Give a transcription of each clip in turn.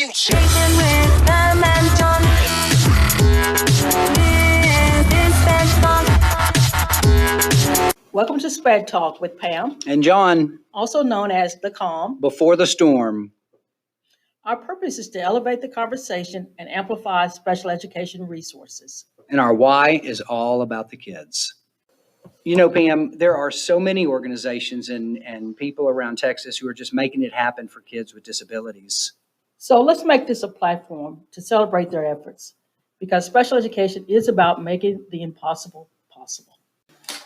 future. With Pam and John. Welcome to SPEDTalk with Pam and John, also known as The Calm. before the storm. Our purpose is to elevate the conversation and amplify special education resources. And our why is all about the kids. You know, Pam, there are so many organizations and people around Texas who are just making it happen for kids with disabilities. So let's make this a platform to celebrate their efforts, because special education is about making the impossible possible.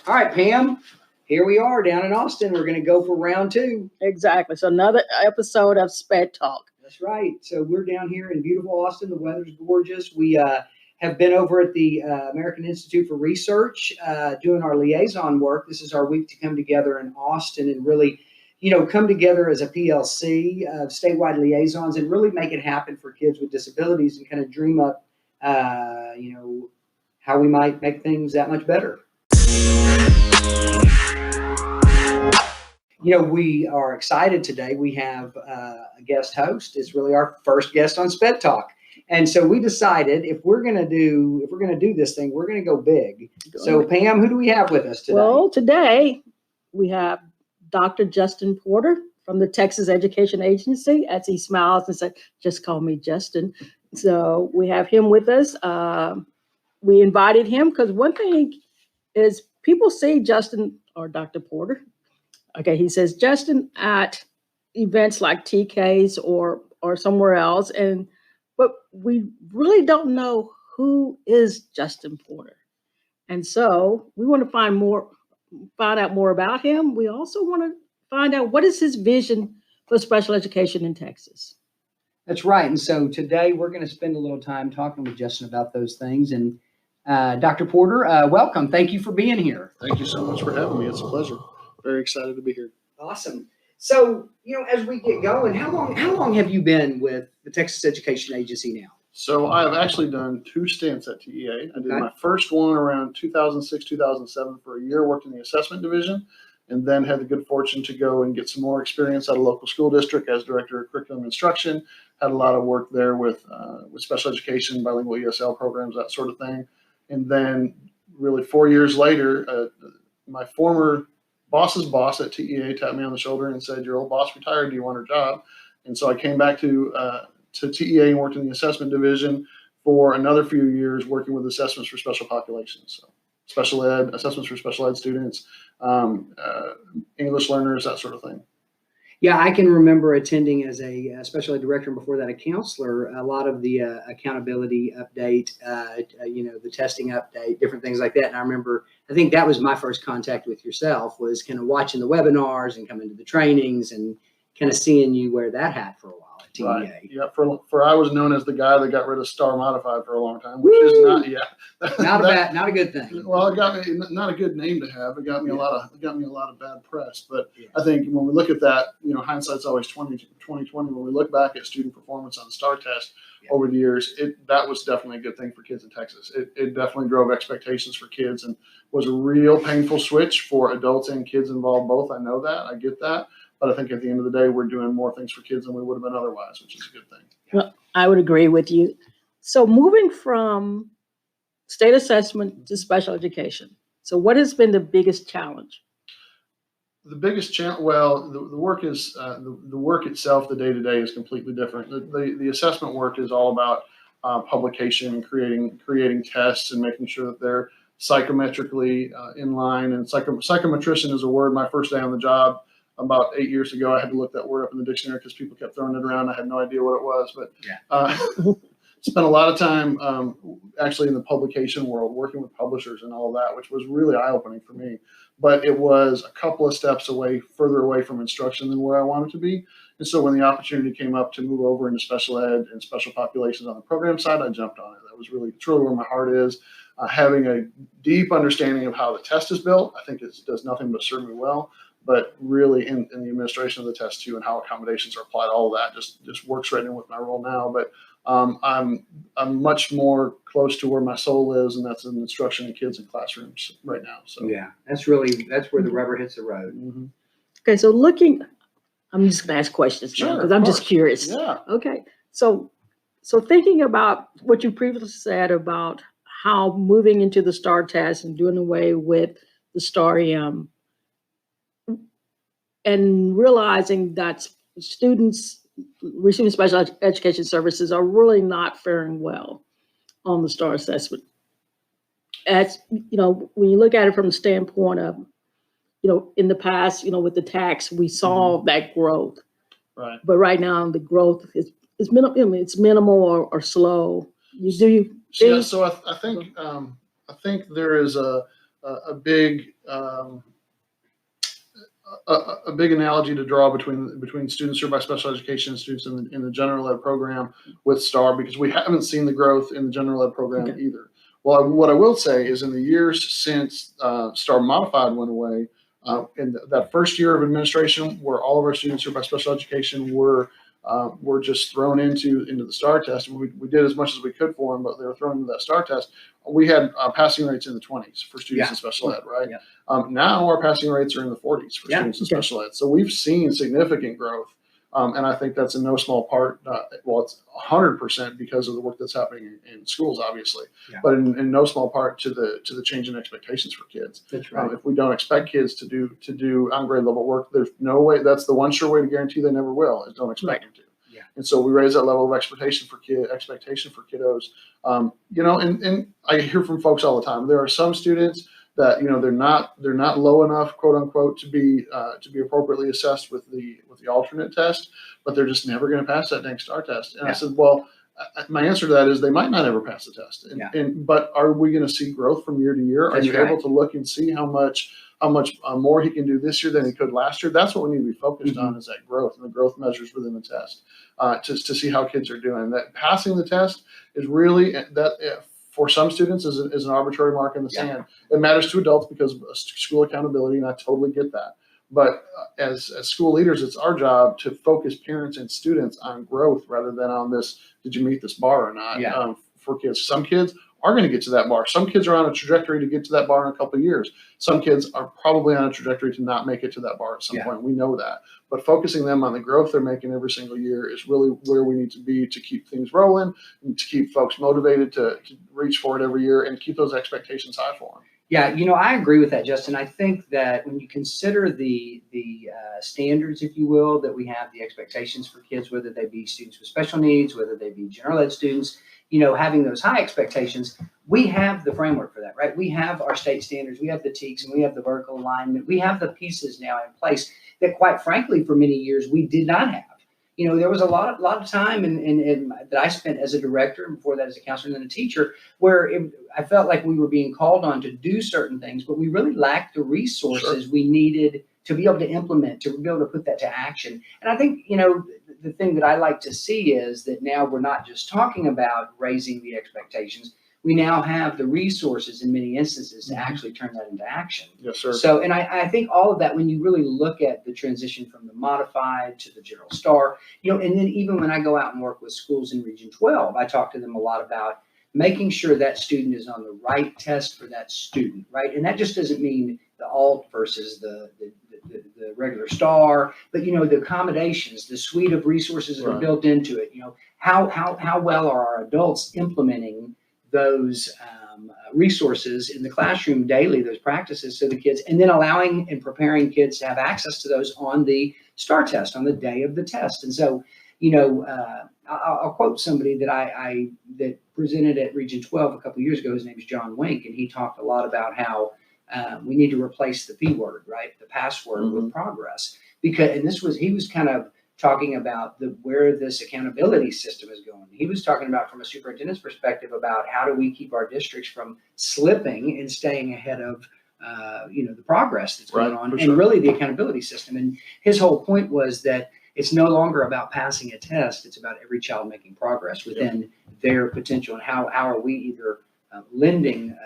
All right, Pam, here we are down in Austin. We're going to go for round 2. Exactly. So another episode of SPEDTalk. That's right. So we're down here in beautiful Austin. The weather's gorgeous. We have been over at the American Institute for Research doing our liaison work. This is our week to come together in Austin and really, come together as a PLC of statewide liaisons and really make it happen for kids with disabilities and kind of dream up, how we might make things that much better. We are excited today. We have a guest host. It's really our first guest on SPEDTalk. And so we decided if we're gonna do this thing, we're gonna go big. So Pam, who do we have with us today? Well, today we have Dr. Justin Porter from the Texas Education Agency, as he smiles and said, "Just call me Justin." So we have him with us. We invited him because one thing is people see Justin or Dr. Porter. Okay, he says Justin at events like TK's or somewhere else, but we really don't know who is Justin Porter. And so we want to find out more about him. We also want to find out what is his vision for special education in Texas. That's right. And so today we're going to spend a little time talking with Justin about those things. And Dr. Porter, welcome. Thank you for being here. Thank you so much for having me. It's a pleasure. Very excited to be here. Awesome. So, as we get going, how long have you been with the Texas Education Agency now? So I've actually done 2 stints at TEA. I did my first one around 2006, 2007 for a year, worked in the assessment division, and then had the good fortune to go and get some more experience at a local school district as director of curriculum instruction. Had a lot of work there with special education, bilingual ESL programs, that sort of thing. And then really 4 years later, my former boss's boss at TEA tapped me on the shoulder and said, "Your old boss retired. Do you want her job?" And so I came back to TEA and worked in the assessment division for another few years, working with assessments for special populations. So special ed, assessments for special ed students, English learners, that sort of thing. Yeah, I can remember attending as a special ed director and before that a counselor, a lot of the accountability update, the testing update, different things like that. And I remember, I think that was my first contact with yourself, was kind of watching the webinars and coming to the trainings and kind of seeing you wear that hat for a while at TEA. Right. Yeah, for I was known as the guy that got rid of Star Modified for a long time, which is not a good thing. Well, it got me not a good name to have. It got me a lot of bad press. But I think when we look at that, hindsight's always 2020. When we look back at student performance on the STAR test over the years, that was definitely a good thing for kids in Texas. It definitely drove expectations for kids and was a real painful switch for adults and kids involved both. I know that. I get that. But I think at the end of the day, we're doing more things for kids than we would have been otherwise, which is a good thing. Well, I would agree with you. So moving from state assessment to special education. So what has been the biggest challenge? The biggest challenge, well, the work is the work itself. The day-to-day is completely different. The assessment work is all about publication, creating tests, and making sure that they're psychometrically in line. And psychometrician is a word. My first day on the job, about 8 years ago, I had to look that word up in the dictionary because people kept throwing it around. I had no idea what it was, but spent a lot of time actually in the publication world, working with publishers and all of that, which was really eye-opening for me. But it was a couple of steps further away from instruction than where I wanted to be. And so when the opportunity came up to move over into special ed and special populations on the program side, I jumped on it. That was truly where my heart is. Having a deep understanding of how the test is built, I think it does nothing but serve me well. But really in the administration of the test too, and how accommodations are applied, all of that just works right in with my role now. But I'm much more close to where my soul is, and that's in instruction of kids in classrooms right now. So yeah, that's where the rubber hits the road. Okay, so I'm just gonna ask questions because I'm just curious. Yeah. Okay, So, so thinking about what you previously said about how moving into the STAR test and doing away with the STAR EM, and realizing that students receiving special education services are really not faring well on the STAR assessment. As you know, when you look at it from the standpoint of, you know, in the past, you know, with the tax, we saw that growth, Right. but right now the growth is minimal. I mean, it's minimal or slow. Do you Yeah, think? so I think there is a big a big analogy to draw between students served by special education and students in the general ed program with STAR, because we haven't seen the growth in the general ed program Okay. either. Well, what I will say is in the years since STAR modified went away, in that first year of administration, where all of our students served by special education were just thrown into the STAR test, and we did as much as we could for them, but they were thrown into that STAR test. We had passing rates in the 20s for students in special ed, right? Yeah. Now our passing rates are in the 40s for Yeah. students in Okay. special ed. So we've seen significant growth, and I think that's in no small part. Well, it's 100% because of the work that's happening in schools, obviously, Yeah. but in no small part to the change in expectations for kids. That's right. If we don't expect kids to do on grade level work, there's no way. That's the one sure way to guarantee they never will, is don't expect them to. Yeah. And so we raise that level of expectation for kiddos. You know, and I hear from folks all the time. There are some students that, you know, they're not low enough, quote unquote, to be appropriately assessed with the alternate test, but they're just never going to pass that dang STAR test. And I said, well, my answer to that is they might not ever pass the test. But are we going to see growth from year to year? Are That's you right. able to look and see how much more he can do this year than he could last year? That's what we need to be focused on, is that growth and the growth measures within the test, to see how kids are doing. That passing the test is really for some students is an arbitrary mark in the sand. It matters to adults because of school accountability, and I totally get that. But as school leaders, it's our job to focus parents and students on growth rather than on this, did you meet this bar or not? Yeah. For kids, some kids are going to get to that bar. Some kids are on a trajectory to get to that bar in a couple of years. Some kids are probably on a trajectory to not make it to that bar at some point. We know that. But focusing them on the growth they're making every single year is really where we need to be to keep things rolling and to keep folks motivated to reach for it every year and keep those expectations high for them. Yeah, you know, I agree with that, Justin. I think that when you consider the standards, if you will, that we have, the expectations for kids, whether they be students with special needs, whether they be general ed students, you know, having those high expectations, we have the framework for that, right? We have our state standards, we have the TEKS, and we have the vertical alignment. We have the pieces now in place that, quite frankly, for many years, we did not have. You know, there was a lot of time that I spent as a director, and before that as a counselor and then a teacher, where I felt like we were being called on to do certain things, but we really lacked the resources we needed to be able to implement, to be able to put that to action. And I think, you know, the thing that I like to see is that now we're not just talking about raising the expectations. We now have the resources in many instances to actually turn that into action. Yes, sir. So, and I think all of that, when you really look at the transition from the modified to the general STAR, you know, and then even when I go out and work with schools in Region 12, I talk to them a lot about making sure that student is on the right test for that student, right? And that just doesn't mean the alt versus the regular STAR, but, you know, the accommodations, the suite of resources that are built into it. You know, how well are our adults implementing those resources in the classroom daily, those practices, so the kids, and then allowing and preparing kids to have access to those on the STAR test, on the day of the test. And so, you know, I'll quote somebody that that presented at Region 12 a couple of years ago. His name is John Wink, and he talked a lot about how we need to replace the P word, right, the password, with progress, because, and he was kind of talking about where this accountability system is going. He was talking about, from a superintendent's perspective, about how do we keep our districts from slipping and staying ahead of you know, the progress that's going on, and really the accountability system. And his whole point was that it's no longer about passing a test; it's about every child making progress within their potential. And how are we either lending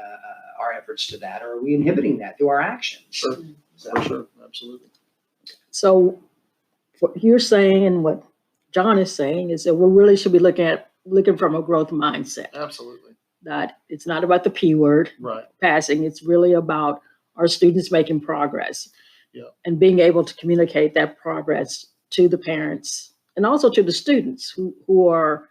our efforts to that, or are we inhibiting that through our actions? Sure, So, for sure, absolutely. So what you're saying and what John is saying is that we really should be looking from a growth mindset. Absolutely. That it's not about the P word, passing. It's really about our students making progress, and being able to communicate that progress to the parents and also to the students who are,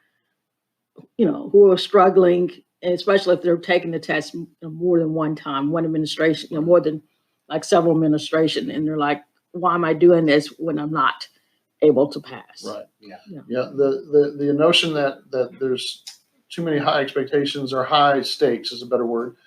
who are struggling, and especially if they're taking the test more than one time, one administration, more than like several administration, and they're like, why am I doing this when I'm not able to pass? Right. Yeah. Yeah. The notion that there's too many high expectations or high stakes is a better word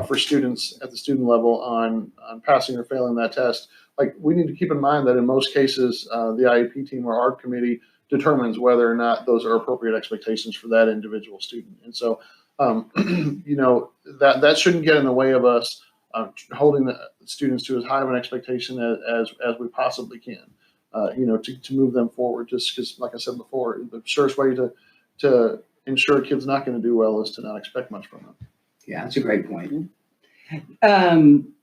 for students at the student level on passing or failing that test. Like, we need to keep in mind that in most cases, the IEP team or ARD committee determines whether or not those are appropriate expectations for that individual student. And so, that shouldn't get in the way of us holding the students to as high of an expectation as we possibly can, to move them forward. Just because, like I said before, the surest way to ensure a kid's not going to do well is to not expect much from them. Yeah, that's a great point.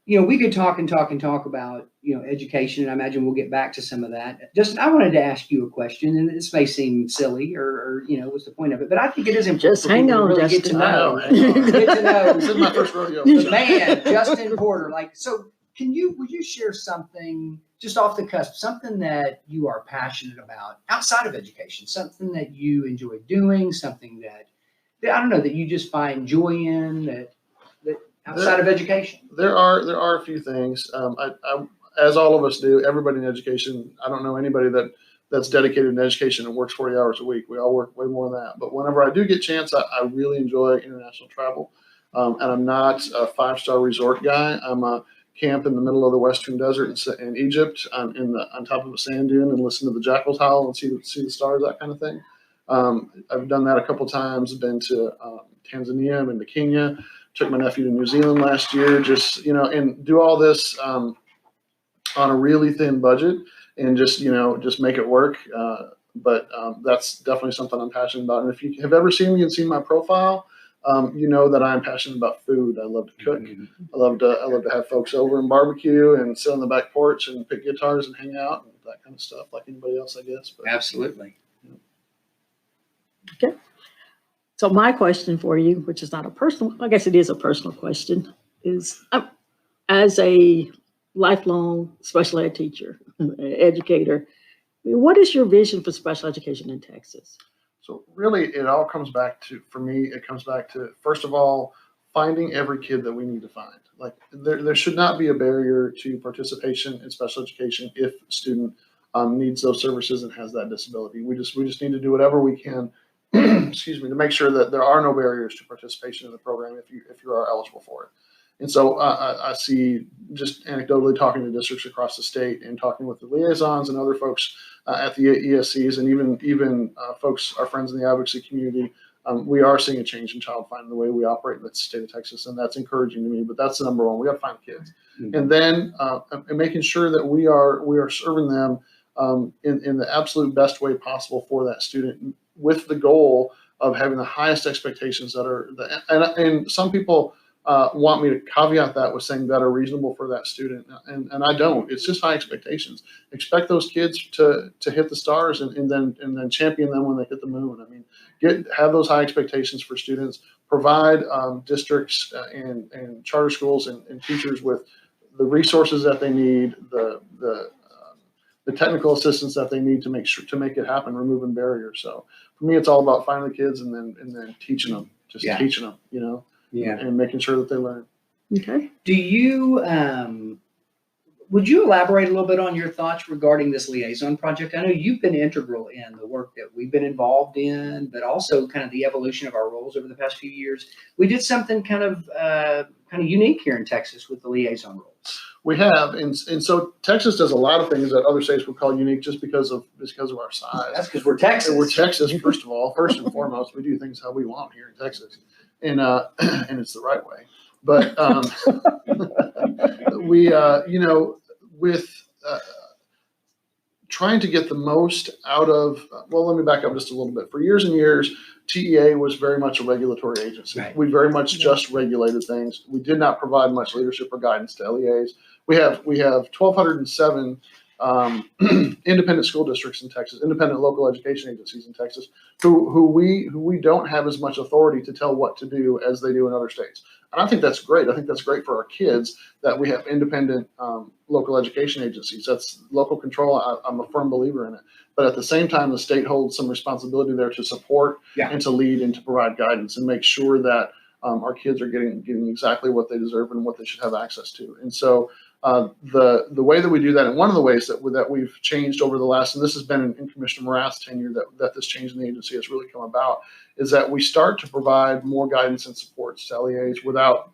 We could talk about, education, and I imagine we'll get back to some of that. Justin, I wanted to ask you a question, and this may seem silly or what's the point of it, but I think it is important. Just hang on, really Justin. Get to know. This is my first rodeo. The man, Justin Porter. So would you share something just off the cusp, something that you are passionate about outside of education, something that you enjoy doing, something that I don't know, that you just find joy in, that outside of education? There are a few things. As all of us do, everybody in education, I don't know anybody that's dedicated in education and works 40 hours a week. We all work way more than that. But whenever I do get a chance, I really enjoy international travel. And I'm not a 5-star resort guy. I'm a camp in the middle of the Western Desert in Egypt on top of a sand dune and listen to the jackals howl and see the stars, that kind of thing. I've done that a couple times. I've been to Tanzania, I've been to Kenya, took my nephew to New Zealand last year, just, and do all this on a really thin budget and just make it work. But that's definitely something I'm passionate about. And if you have ever seen me and seen my profile, you know that I'm passionate about food. I love to cook. I love to have folks over and barbecue and sit on the back porch and pick guitars and hang out and that kind of stuff, like anybody else, I guess. But, absolutely. Okay. So my question for you, which is not a personal, I guess it is a personal question, is as a lifelong special ed teacher, educator, what is your vision for special education in Texas? So really, it all comes back to, for me, it comes back to, first of all, finding every kid that we need to find. Like, there should not be a barrier to participation in special education if a student needs those services and has that disability. We just need to do whatever we can, excuse me, to make sure that there are no barriers to participation in the program if you are eligible for it. And so I see, just anecdotally talking to districts across the state and talking with the liaisons and other folks at the ESCs and even folks, our friends in the advocacy community, we are seeing a change in child finding the way we operate in the state of Texas, and that's encouraging to me. But that's the number one. We got to find kids, and then and making sure that we are serving them in the absolute best way possible for that student, with the goal of having the highest expectations that are and some people want me to caveat that with saying that are reasonable for that student, and I don't. It's just high expectations. Expect those kids to hit the stars and then champion them when they hit the moon. I mean, have those high expectations for students. Provide districts and charter schools and teachers with the resources that they need, the technical assistance that they need to make it happen, removing barriers. So for me, it's all about finding the kids and then teaching them, teaching them, Yeah. and making sure that they learn. Okay. Do you, would you elaborate a little bit on your thoughts regarding this liaison project? I know you've been integral in the work that we've been involved in, but also kind of the evolution of our roles over the past few years. We did something kind of unique here in Texas with the liaison roles. We have, and so Texas does a lot of things that other states would call unique just because of our size. That's because we're Texas. And we're Texas, first of all. First and foremost, we do things how we want here in Texas, and it's the right way. But we, with trying to get the most out of, well, let me back up just a little bit. For years and years, TEA was very much a regulatory agency. Right. We very much just regulated things. We did not provide much leadership or guidance to LEAs. We have 1,207 independent school districts in Texas, independent local education agencies in Texas, who we don't have as much authority to tell what to do as they do in other states. And I think that's great. I think that's great for our kids that we have independent local education agencies. That's local control. I'm a firm believer in it. but at the same time, the state holds some responsibility there to support and to lead and to provide guidance and make sure that our kids are getting exactly what they deserve and what they should have access to. And so the way that we do that, and one of the ways that we've changed over the last, and this has been in Commissioner Morath's tenure that this change in the agency has really come about, is that we start to provide more guidance and supports to LEAs without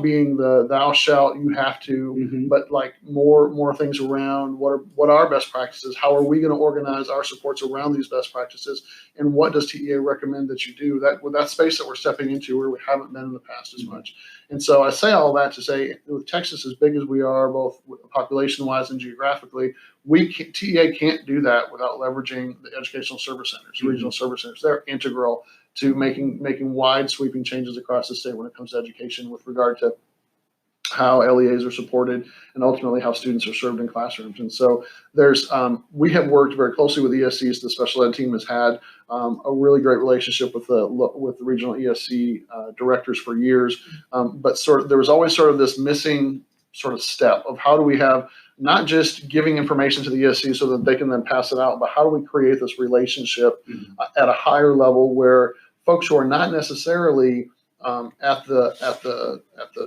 being the thou shalt, you have to, but like more things around what are best practices, how are we going to organize our supports around these best practices, and what does TEA recommend that you do, that with that space that we're stepping into where we haven't been in the past as much. And so I say all that to say, with Texas as big as we are, both population-wise and geographically, TEA can't do that without leveraging the educational service centers, regional service centers. They're integral to making wide sweeping changes across the state when it comes to education with regard to how LEAs are supported and ultimately how students are served in classrooms. And so we have worked very closely with ESCs. The special ed team has had a really great relationship with the regional ESC directors for years. But there was always sort of this missing sort of step of how do we have not just giving information to the ESC so that they can then pass it out, but how do we create this relationship at a higher level where folks who are not necessarily at the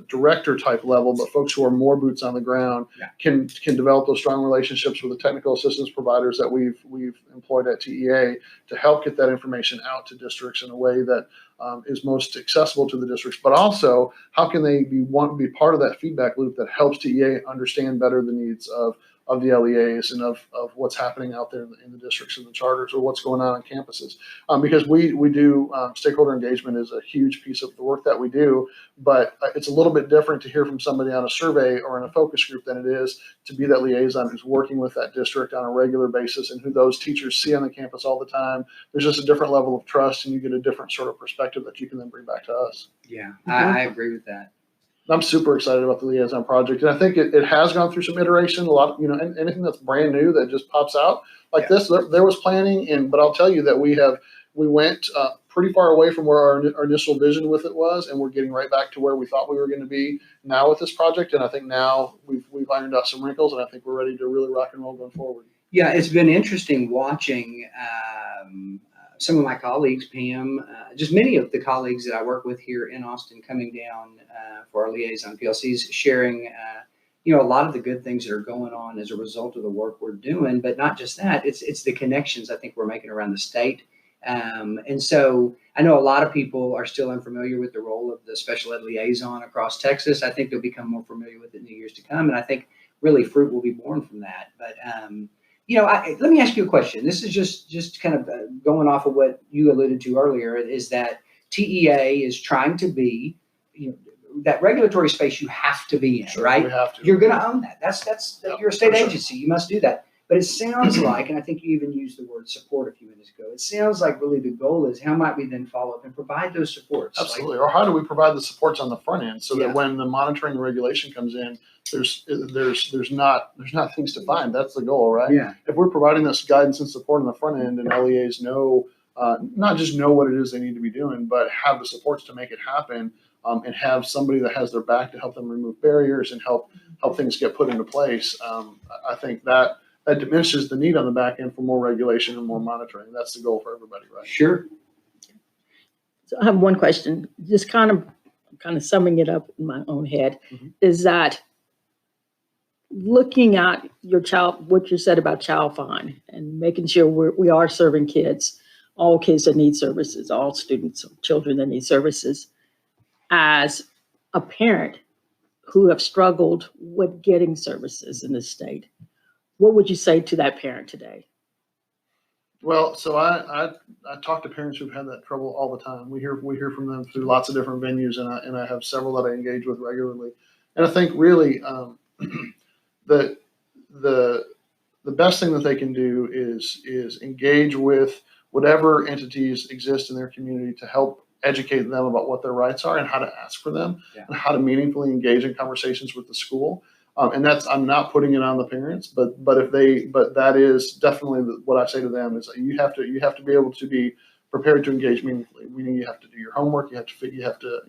director type level, but folks who are more boots on the ground can develop those strong relationships with the technical assistance providers that we've employed at TEA to help get that information out to districts in a way that is most accessible to the districts, but also how can they be part of that feedback loop that helps TEA understand better the needs of the LEAs and of what's happening out there in the districts and the charters, or what's going on campuses. Because we do, stakeholder engagement is a huge piece of the work that we do, but it's a little bit different to hear from somebody on a survey or in a focus group than it is to be that liaison who's working with that district on a regular basis and who those teachers see on the campus all the time. There's just a different level of trust, and you get a different sort of perspective that you can then bring back to us. Yeah, I agree with that. I'm super excited about the liaison project, and I think it has gone through some iteration. A lot of, anything that's brand new that just pops out like this, there was planning, but I'll tell you that we went pretty far away from where our initial vision with it was, and we're getting right back to where we thought we were going to be now with this project. And I think now we've ironed out some wrinkles, and I think we're ready to really rock and roll going forward. Yeah, it's been interesting watching some of my colleagues, Pam, just many of the colleagues that I work with here in Austin coming down for our liaison PLCs, sharing, a lot of the good things that are going on as a result of the work we're doing. But not just that, it's the connections I think we're making around the state. And so I know a lot of people are still unfamiliar with the role of the special ed liaison across Texas. I think they'll become more familiar with it in the years to come. And I think really fruit will be born from that. But, let me ask you a question. This is just kind of going off of what you alluded to earlier, is that TEA is trying to be, that regulatory space you have to be in, Sure, right? We have to. You're going to own that. That's you're a state for sure. agency. You must do that. But it sounds like, and I think you even used the word support a few minutes ago, it sounds like really the goal is how might we then follow up and provide those supports? Absolutely. Or how do we provide the supports on the front end so that when the monitoring and regulation comes in, there's not things to find. That's the goal, right? Yeah. If we're providing this guidance and support on the front end, and LEAs know, not just know what it is they need to be doing, but have the supports to make it happen, and have somebody that has their back to help them remove barriers and help things get put into place. I think that diminishes the need on the back end for more regulation and more monitoring. That's the goal for everybody, right? Sure. So I have one question, just kind of summing it up in my own head, is that looking at your child, what you said about child find and making sure we are serving kids, all kids that need services, all students, children that need services. As a parent who have struggled with getting services in the state, what would you say to that parent today? Well, so I talk to parents who've had that trouble all the time. We hear from them through lots of different venues, and I have several that I engage with regularly. And I think really the best thing that they can do is engage with whatever entities exist in their community to help educate them about what their rights are and how to ask for them, and how to meaningfully engage in conversations with the school. And I'm not putting it on the parents, but that is definitely what I say to them is you have to be able to be prepared to engage meaningfully. Meaning you have to do your homework. You have to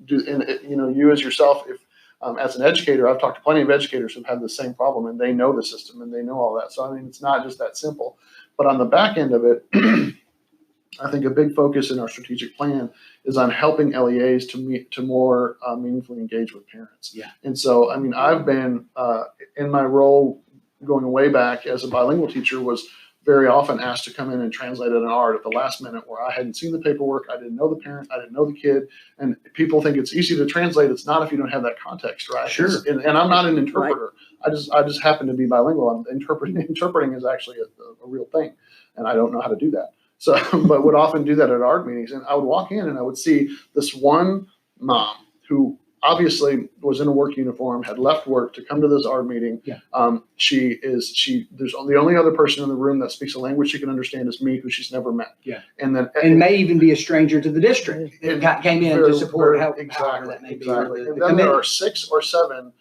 do, and you as yourself, if As an educator, I've talked to plenty of educators who've had the same problem, and they know the system and they know all that. So, I mean, it's not just that simple. But on the back end of it, I think a big focus in our strategic plan is on helping LEAs to more meaningfully engage with parents. Yeah. And so, I mean, I've been in my role going way back as a bilingual teacher was very often asked to come in and translate an ARD at the last minute where I hadn't seen the paperwork, I didn't know the parent, I didn't know the kid, and people think it's easy to translate. It's not if you don't have that context, right? Sure. And I'm not an interpreter. Right. I just happen to be bilingual. I'm interpreting is actually a real thing, and I don't know how to do that. So, but would often do that at ARD meetings, and I would walk in and I would see this one mom who obviously was in a work uniform, had left work to come to this ARD meeting. Yeah. There's the only other person in the room that speaks a language she can understand is me, who she's never met. Yeah. And may even be a stranger to the district. It came in to support help. Exactly. That may Exactly. be And then there are 6 or 7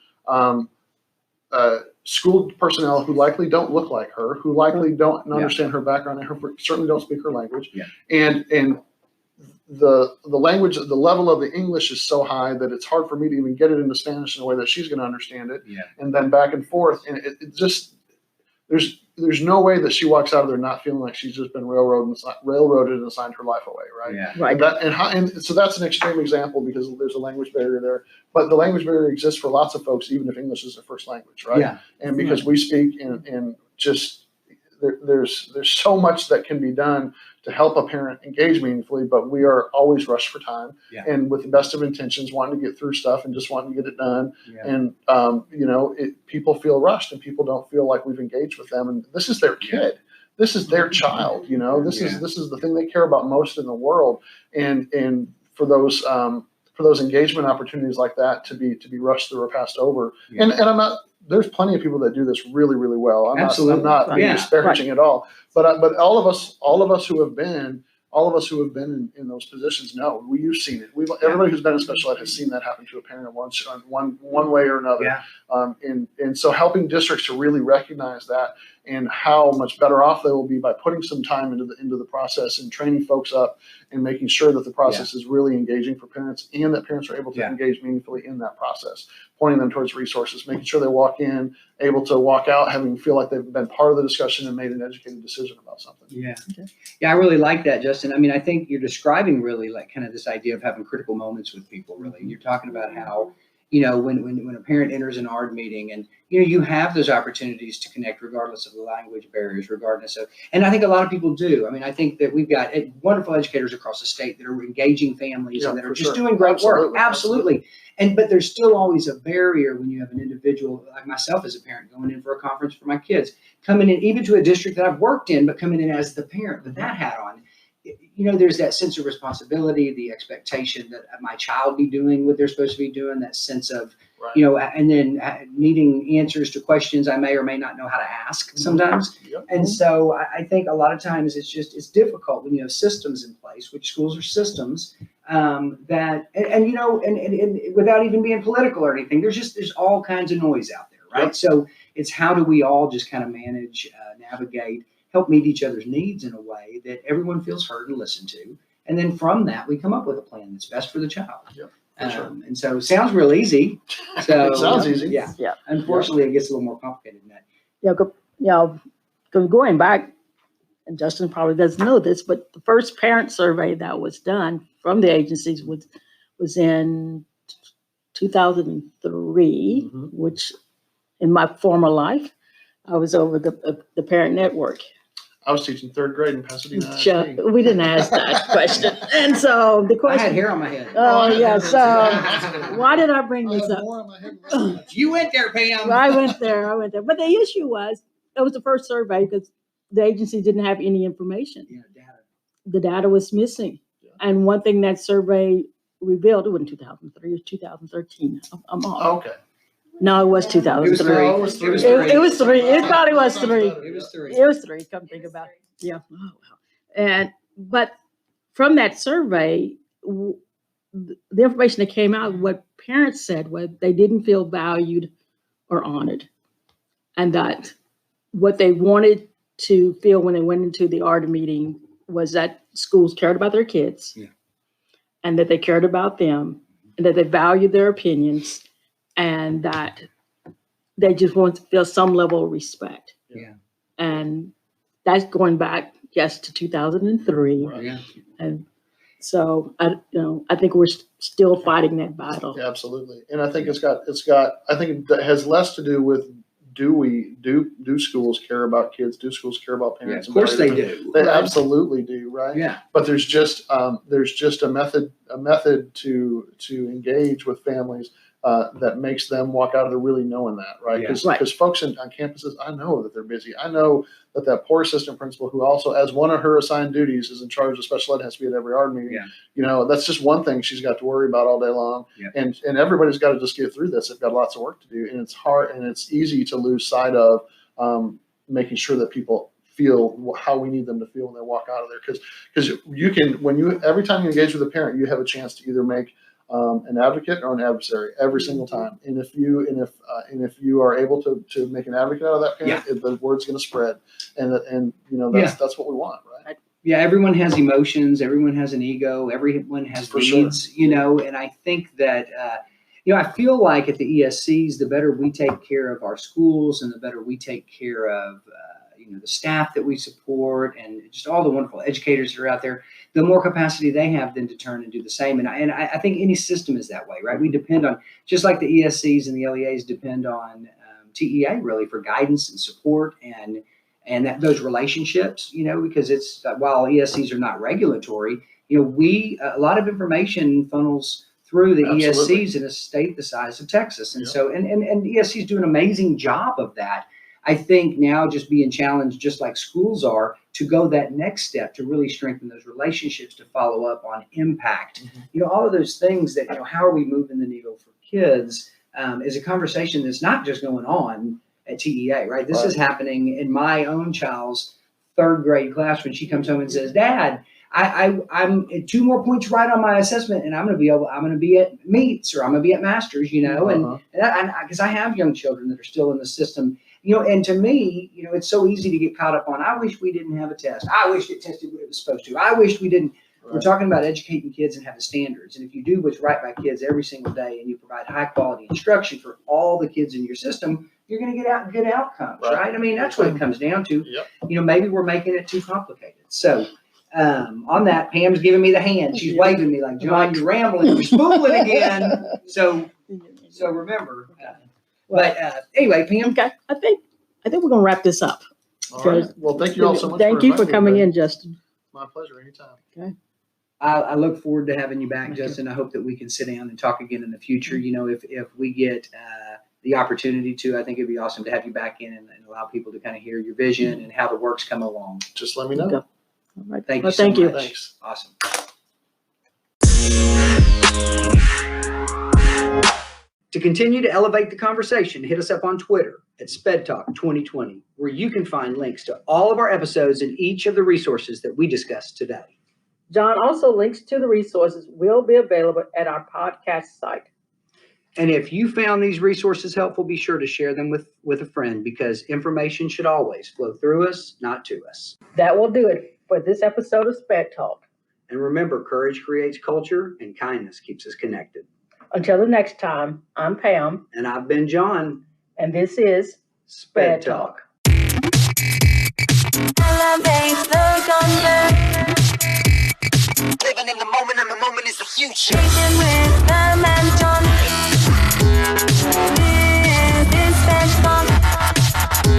school personnel who likely don't look like her, who likely don't understand her background, and certainly don't speak her language. Yeah. And the language, the level of the English is so high that it's hard for me to even get it into Spanish in a way that she's going to understand it. Yeah. And then back and forth, and it just there's no way that she walks out of there not feeling like she's just been railroaded and signed her life away, right? Yeah. Right. And so that's an extreme example because there's a language barrier there. But the language barrier exists for lots of folks, even if English is their first language, right? Yeah. And because we speak and just there's so much that can be done to help a parent engage meaningfully, but we are always rushed for time and with the best of intentions, wanting to get through stuff and just wanting to get it done. Yeah. And, people feel rushed and people don't feel like we've engaged with them. And this is their kid. This is their child. This is the thing they care about most in the world. And for those engagement opportunities like that to be rushed through or passed over. Yeah. And I'm not, there's plenty of people that do this really, really well. I'm not being disparaging at all. But all of us who have been in those positions know you've seen it. Everybody who's been in special ed has seen that happen to a parent once, one way or another. Yeah. And so helping districts to really recognize that and how much better off they will be by putting some time into the process and training folks up and making sure that the process is really engaging for parents and that parents are able to engage meaningfully in that process, pointing them towards resources, making sure they walk in, able to walk out, having feel like they've been part of the discussion and made an educated decision about something. Yeah. Okay. Yeah, I really like that, Justin. I mean, I think you're describing really like kind of this idea of having critical moments with people, really. You're talking about how, when a parent enters an ARD meeting and, you have those opportunities to connect regardless of the language barriers, and I think a lot of people do. I mean, I think that we've got wonderful educators across the state that are engaging families and that are just doing great work. Absolutely. But there's still always a barrier when you have an individual like myself as a parent going in for a conference for my kids, coming in even to a district that I've worked in, but coming in as the parent with that hat on. There's that sense of responsibility, the expectation that my child be doing what they're supposed to be doing, that sense of, and then needing answers to questions I may or may not know how to ask sometimes. Yep. And so I think a lot of times it's difficult when you have systems in place, which schools are systems, that, and without even being political or anything, there's all kinds of noise out there, right? Yep. So it's how do we all just kind of manage, navigate, help meet each other's needs in a way that everyone feels heard and listened to. And then from that, we come up with a plan that's best for the child. Yep, sure. And so it sounds real easy. So it sounds easy. Yeah. Yeah. Unfortunately, it gets a little more complicated than that. Yeah. Going back, and Justin probably doesn't know this, but the first parent survey that was done from the agencies was in 2003, which in my former life, I was over the parent network. I was teaching 3rd grade in Pasadena. We didn't ask that question. And so the question. I had hair on my head. Oh, yeah. So why did I bring this up? You went there, Pam. I went there. But the issue was, it was the first survey because the agency didn't have any information. Yeah, data. The data was missing. Yeah. And one thing that survey revealed, it was in 2003 or 2013. I'm off. Okay. No, it was 2003. It was 3. It was 3. It thought it was 3. It was 3. It was 3. Come think about it. Yeah. Oh, wow. But from that survey, the information that came out, what parents said was they didn't feel valued or honored, and that what they wanted to feel when they went into the ARD meeting was that schools cared about their kids, and that they cared about them, and that they valued their opinions. and that they just want to feel some level of respect. Yeah. And that's going back, yes, to 2003. Right. Yeah. And so I think we're still fighting that battle. Yeah, absolutely. And I think I think it has less to do with do schools care about kids? Do schools care about Yeah, parents? of course they do. They Right. absolutely do, right? Yeah. But there's just a method to engage with families that makes them walk out of there really knowing that, right? Yeah. Because Right. folks on campuses, I know that they're busy. I know that poor assistant principal who also, as one of her assigned duties, is in charge of special ed, has to be at every ARD meeting. Yeah. That's just one thing she's got to worry about all day long. Yeah. And everybody's got to just get through this. They've got lots of work to do, and it's hard and it's easy to lose sight of making sure that people feel how we need them to feel when they walk out of there. Because you can, every time you engage with a parent, you have a chance to either make an advocate or an adversary every single time. And if you are able to make an advocate out of that parent, the word's going to spread. And that's what we want, right? Yeah, everyone has emotions. Everyone has an ego. Everyone has For needs, and I think that, I feel like at the ESCs, the better we take care of our schools and the better we take care of, the staff that we support and just all the wonderful educators that are out there, the more capacity they have then to turn and do the same. And I think any system is that way, right? We depend on, just like the ESCs and the LEAs depend on TEA really for guidance and support and those relationships, because it's, while ESCs are not regulatory, a lot of information funnels through the Absolutely. ESCs in a state the size of Texas. And Yeah. so, and ESCs do an amazing job of that. I think now just being challenged, just like schools are, to go that next step to really strengthen those relationships, to follow up on impact. All of those things that, how are we moving the needle for kids is a conversation that's not just going on at TEA, right? This is happening in my own child's third grade class when she comes home and says, Dad, I'm 2 more points right on my assessment, and I'm going to be at meets, or I'm going to be at masters, and because I have young children that are still in the system, and to me, it's so easy to get caught up on, I wish we didn't have a test. I wish it tested what it was supposed to. I wish we didn't. Right. We're talking about educating kids and having standards. And if you do what's right by kids every single day and you provide high quality instruction for all the kids in your system, you're going to get out good outcomes, right? I mean, that's what it comes down to. Yep. Maybe we're making it too complicated. So on that, Pam's giving me the hand. She's waving me like, John, you're rambling, you're spooling again. So remember. Anyway, Pam. Okay, I think we're gonna wrap this up. All right. Well, thank you all so much. Thank you for inviting me coming today. in, Justin. My pleasure. Anytime. Okay. I look forward to having you back, Justin. I hope that we can sit down and talk again in the future. If we get the opportunity to, I think it'd be awesome to have you back in and allow people to kind of hear your vision and how the work's come along. Just let me know. Okay. All right. Thank Well, you so thank you. much. Thanks. Awesome. To continue to elevate the conversation, hit us up on Twitter at SPEDTalk 2020, where you can find links to all of our episodes and each of the resources that we discussed today. John, also links to the resources will be available at our podcast site. And if you found these resources helpful, be sure to share them with a friend, because information should always flow through us, not to us. That will do it for this episode of SPED Talk. And remember, courage creates culture and kindness keeps us connected. Until the next time, I'm Pam, And I've been John. and this is SPED Talk. Elevate the thunder. Living in the moment, and the moment is the future. Speaking with Pam and John.